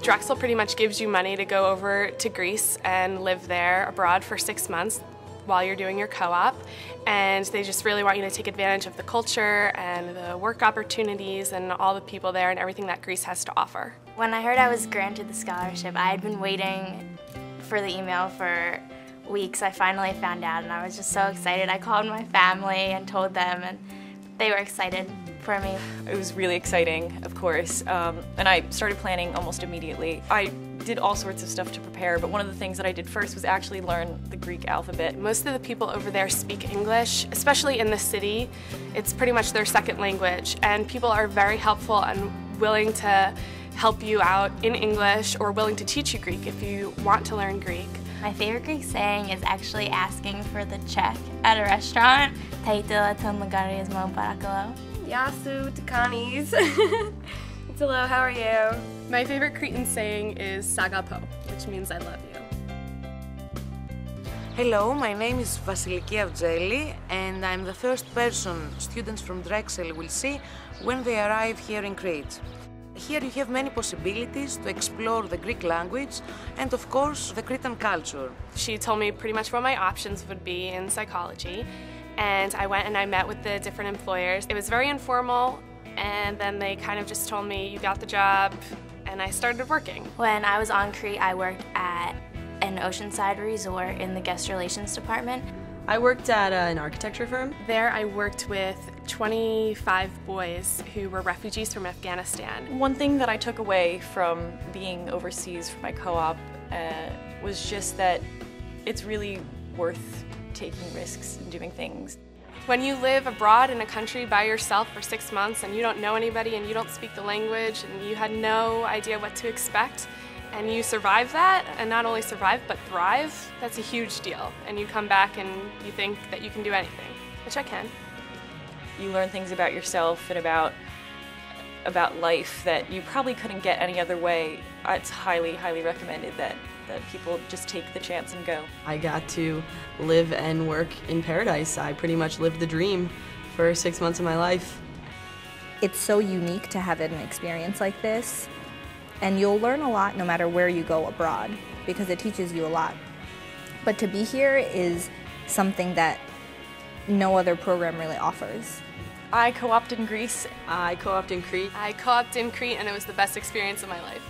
Drexel pretty much gives you money to go over to Greece and live there abroad for 6 months while you're doing your co-op, and they just really want you to take advantage of the culture and the work opportunities and all the people there and everything that Greece has to offer. When I heard I was granted the scholarship, I had been waiting for the email for weeks. I finally found out and I was just so excited. I called my family and told them, and they were excited for me. It was really exciting, of course, and I started planning almost immediately. I did all sorts of stuff to prepare, but one of the things that I did first was actually learn the Greek alphabet. Most of the people over there speak English, especially in the city. It's pretty much their second language, and people are very helpful and willing to help you out in English or willing to teach you Greek if you want to learn Greek. My favorite Greek saying is actually asking for the check at a restaurant. Θα ήθελα τον λογαριασμό παρακαλώ. Γεια σου, Takanis. Hello, how are you? My favorite Cretan saying is Sagapo, which means I love you. Hello, my name is Vasiliki Avgeli, and I'm the first person students from Drexel will see when they arrive here in Crete. Here you have many possibilities to explore the Greek language and, of course, the Cretan culture. She told me pretty much what my options would be in psychology, and I went and I met with the different employers. It was very informal, and then they kind of just told me, you got the job, and I started working. When I was on Crete, I worked at an oceanside resort in the guest relations department. I worked at an architecture firm. There I worked with 25 boys who were refugees from Afghanistan. One thing that I took away from being overseas for my co-op was just that it's really worth taking risks and doing things. When you live abroad in a country by yourself for 6 months and you don't know anybody and you don't speak the language and you had no idea what to expect, and you survive that, and not only survive but thrive, that's a huge deal. And you come back and you think that you can do anything, which I can. You learn things about yourself and about life that you probably couldn't get any other way. It's highly, highly recommended that people just take the chance and go. I got to live and work in paradise. I pretty much lived the dream for 6 months of my life. It's so unique to have an experience like this, and you'll learn a lot no matter where you go abroad because it teaches you a lot. But to be here is something that no other program really offers. I co-opted in Greece. I co-opted in Crete. I co-opted in Crete and it was the best experience of my life.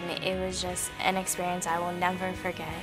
And it was just an experience I will never forget.